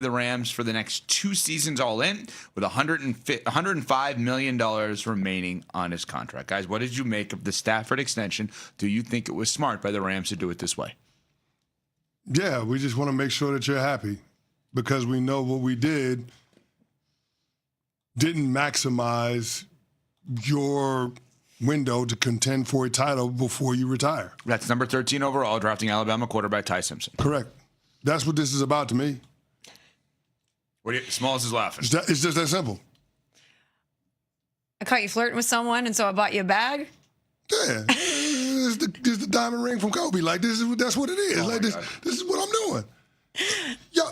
the Rams for the next 2 seasons all in, with $105 million remaining on his contract. Guys, what did you make of the Stafford extension? Do you think it was smart by the Rams to do it this way? Yeah, we just want to make sure that you're happy because we know what we didn't maximize your window to contend for a title before you retire. That's number 13 overall, drafting Alabama quarterback Ty Simpson. Correct. That's what this is about to me. Smalls is laughing. It's just that simple. I caught you flirting with someone, and so I bought you a bag? Yeah. It's the diamond ring from Kobe. Like, that's what it is. Oh like, this is what I'm doing. Yo,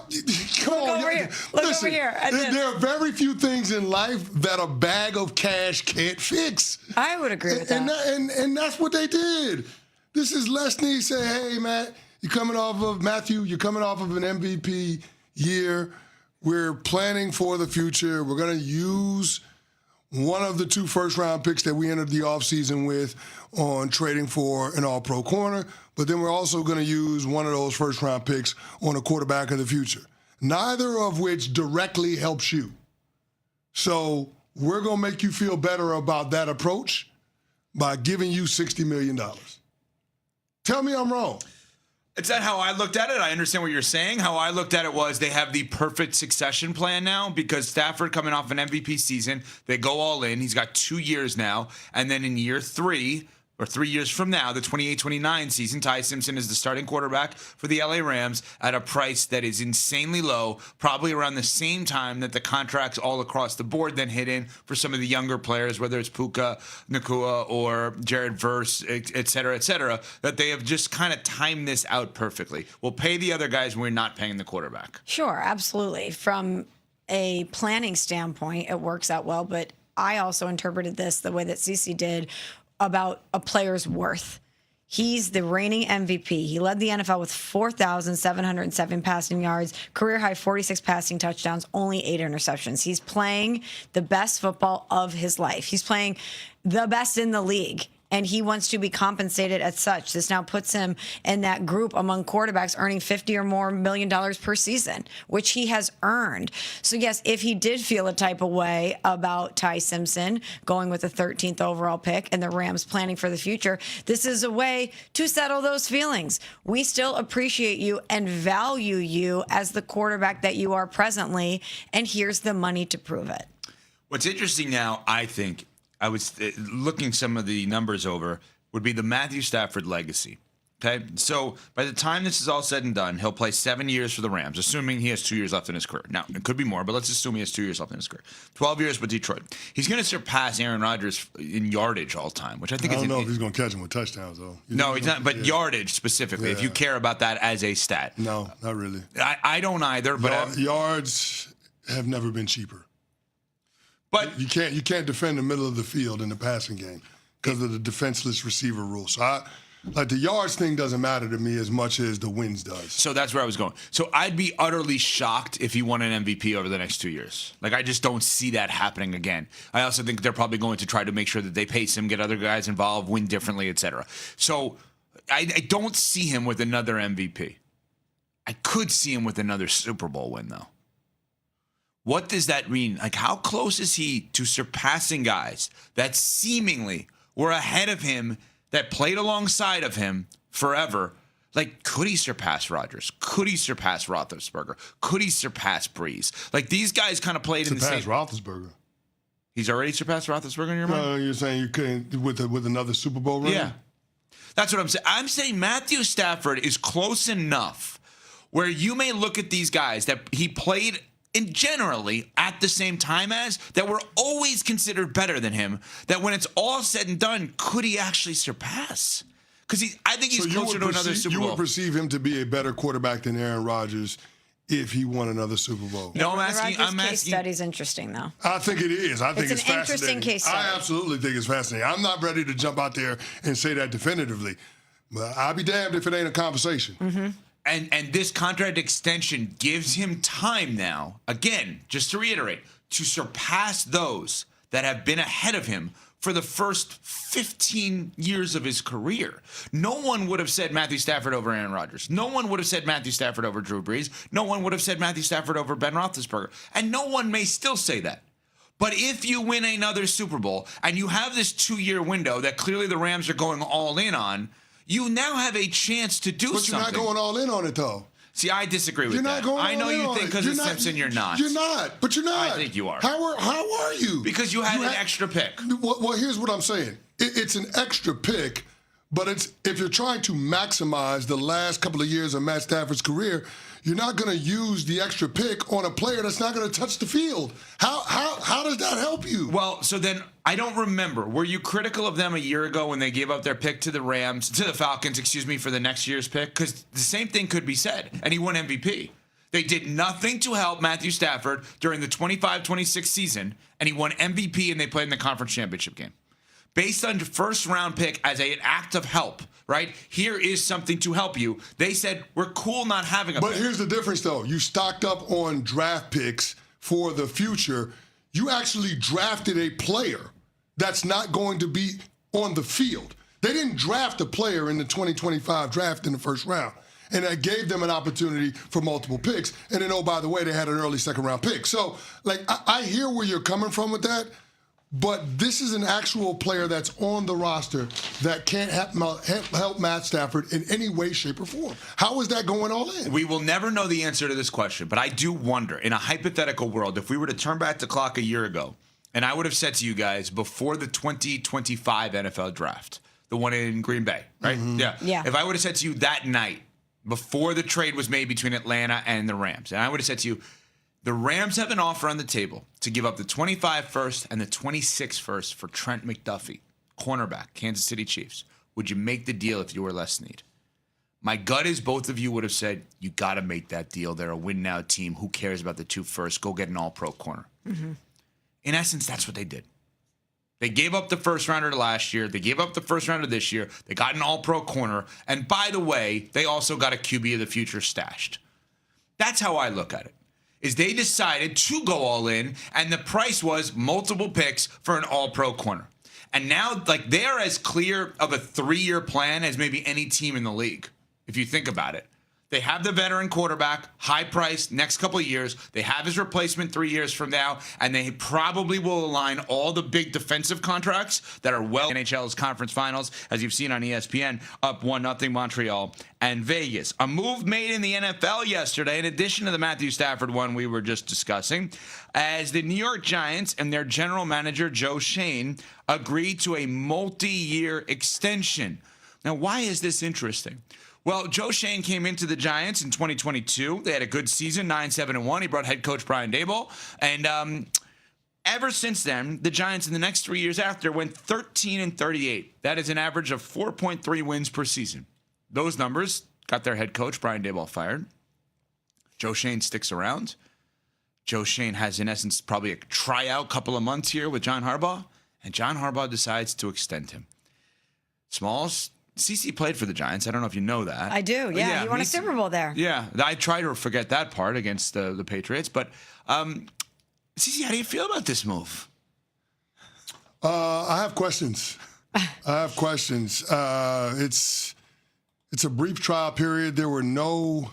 come on. Over here. Look Listen, over here. There are very few things in life that a bag of cash can't fix. I would agree with that. And that's what they did. This is Lesney say, hey, Matt, you're coming off of an MVP year. We're planning for the future. We're going to use one of the 2 first-round picks that we entered the offseason with on trading for an all-pro corner, but then we're also going to use one of those first-round picks on a quarterback of the future, neither of which directly helps you. So we're going to make you feel better about that approach by giving you $60 million. Tell me I'm wrong. It's not how I looked at it. I understand what you're saying. How I looked at it was they have the perfect succession plan now because Stafford coming off an MVP season, they go all in. He's got 2 years now. And then in year 3, or 3 years from now, the 28-29 season, Ty Simpson is the starting quarterback for the LA Rams at a price that is insanely low, probably around the same time that the contracts all across the board then hit in for some of the younger players, whether it's Puka Nacua or Jared Verse, et cetera, that they have just kind of timed this out perfectly. We'll pay the other guys when we're not paying the quarterback. Sure, absolutely. From a planning standpoint, it works out well, but I also interpreted this the way that CeCe did about a player's worth. He's the reigning MVP. He led the NFL with 4,707 passing yards, career high 46 passing touchdowns, only 8 interceptions. He's playing the best football of his life. He's playing the best in the league, and he wants to be compensated as such. This now puts him in that group among quarterbacks earning $50 or more million per season, which he has earned. So yes, if he did feel a type of way about Ty Simpson going with the 13th overall pick and the Rams planning for the future, this is a way to settle those feelings. We still appreciate you and value you as the quarterback that you are presently, and here's the money to prove it. What's interesting now, I think, I was looking some of the numbers over, would be the Matthew Stafford legacy. Okay, so by the time this is all said and done, he'll play 7 years for the Rams, assuming he has 2 years left in his career. Now, it could be more, but let's assume he has 2 years left in his career. 12 years with Detroit. He's going to surpass Aaron Rodgers in yardage all time, which I think I don't know if he's going to catch him with touchdowns, though. No, he's not, but yardage specifically, if you care about that as a stat. No, not really. I don't either, but yards have never been cheaper. But you can't defend the middle of the field in the passing game because of the defenseless receiver rule. So the yards thing doesn't matter to me as much as the wins does. So that's where I was going. So I'd be utterly shocked if he won an MVP over the next 2 years. Like, I just don't see that happening again. I also think they're probably going to try to make sure that they pace him, get other guys involved, win differently, etc. So I don't see him with another MVP. I could see him with another Super Bowl win, though. What does that mean? Like, how close is he to surpassing guys that seemingly were ahead of him, that played alongside of him forever? Like, could he surpass Rodgers? Could he surpass Roethlisberger? Could he surpass Breeze? Like, these guys kind of played in the same. Surpass Roethlisberger. He's already surpassed Roethlisberger in your mind? No, you're saying you couldn't with another Super Bowl ring? Yeah. That's what I'm saying. I'm saying Matthew Stafford is close enough where you may look at these guys that he played in generally at the same time as, that were always considered better than him, that when it's all said and done, could he actually surpass? Because I think he's closer to another Super Bowl. You would perceive him to be a better quarterback than Aaron Rodgers if he won another Super Bowl. No, I'm asking. Case study's interesting, though. I think it is. I think it's an interesting case study. I absolutely think it's fascinating. I'm not ready to jump out there and say that definitively, but I'll be damned if it ain't a conversation. Mm-hmm. And this contract extension gives him time now, again, just to reiterate, to surpass those that have been ahead of him for the first 15 years of his career. No one would have said Matthew Stafford over Aaron Rodgers. No one would have said Matthew Stafford over Drew Brees. No one would have said Matthew Stafford over Ben Roethlisberger. And no one may still say that. But if you win another Super Bowl and you have this 2-year window that clearly the Rams are going all in on, you now have a chance to do something. But you're not going all in on it, though. See, I disagree with You're that. not going I know all in you on think it. because of Simpson you're not. You're not, but you're not. I think you are. How are you? Because you had an extra pick. Well, here's what I'm saying. It's an extra pick, but if you're trying to maximize the last couple of years of Matt Stafford's career, you're not going to use the extra pick on a player that's not going to touch the field. How does that help you? Well, so then I don't remember. Were you critical of them a year ago when they gave up their pick to the Falcons, for the next year's pick? Because the same thing could be said, and he won MVP. They did nothing to help Matthew Stafford during the 25-26 season, and he won MVP, and they played in the conference championship game. Based on the first-round pick as an act of help, right? Here is something to help you. They said, we're cool not having a pick. But here's the difference, though. You stocked up on draft picks for the future. You actually drafted a player that's not going to be on the field. They didn't draft a player in the 2025 draft in the first round. And that gave them an opportunity for multiple picks. And then, oh, by the way, they had an early second-round pick. So, I hear where you're coming from with that. But this is an actual player that's on the roster that can't help Matt Stafford in any way, shape, or form. How is that going all in? We will never know the answer to this question, but I do wonder, in a hypothetical world, if we were to turn back the clock a year ago, and I would have said to you guys before the 2025 NFL draft, the one in Green Bay, right? Mm-hmm. Yeah. If I would have said to you that night, before the trade was made between Atlanta and the Rams, and I would have said to you, the Rams have an offer on the table to give up the 25 first and the 26 first for Trent McDuffie, cornerback, Kansas City Chiefs. Would you make the deal if you were Les Snead? My gut is both of you would have said, you got to make that deal. They're a win-now team. Who cares about the 2 first? Go get an all-pro corner. Mm-hmm. In essence, that's what they did. They gave up the first rounder last year. They gave up the first rounder this year. They got an all-pro corner. And by the way, they also got a QB of the future stashed. That's how I look at it. Is they decided to go all in, and the price was multiple picks for an all-pro corner. And now, they're as clear of a 3-year plan as maybe any team in the league, if you think about it. They have the veteran quarterback, high price, next couple of years. They have his replacement 3 years from now, and they probably will align all the big defensive contracts that are NHL's conference finals, as you've seen on ESPN, up 1-0 Montreal and Vegas. A move made in the NFL yesterday, in addition to the Matthew Stafford one we were just discussing, as the New York Giants and their general manager, Joe Schoen, agreed to a multi-year extension. Now, why is this interesting? Well, Joe Schoen came into the Giants in 2022. They had a good season, 9-7-1. He brought head coach Brian Daboll. And ever since then, the Giants in the next 3 years after went 13-38. That is an average of 4.3 wins per season. Those numbers got their head coach Brian Daboll fired. Joe Schoen sticks around. Joe Schoen has, in essence, probably a tryout couple of months here with John Harbaugh. And John Harbaugh decides to extend him. Smalls. CeCe played for the Giants. I don't know if you know that. I do, yeah. He won a Super Bowl there. Yeah. I try to forget that part against the Patriots. But, CeCe, how do you feel about this move? I have questions. It's a brief trial period. There were no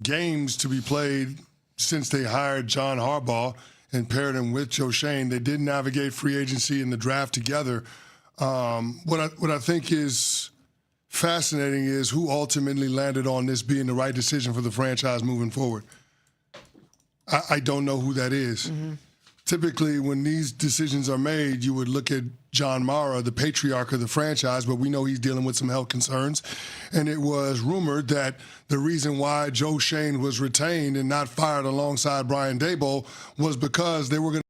games to be played since they hired John Harbaugh and paired him with Joe Schoen. They did navigate free agency and the draft together. What I think is fascinating is who ultimately landed on this being the right decision for the franchise moving forward. I don't know who that is. Mm-hmm. Typically, when these decisions are made, you would look at John Mara, the patriarch of the franchise, but we know he's dealing with some health concerns. And it was rumored that the reason why Joe Schoen was retained and not fired alongside Brian Daboll was because they were going to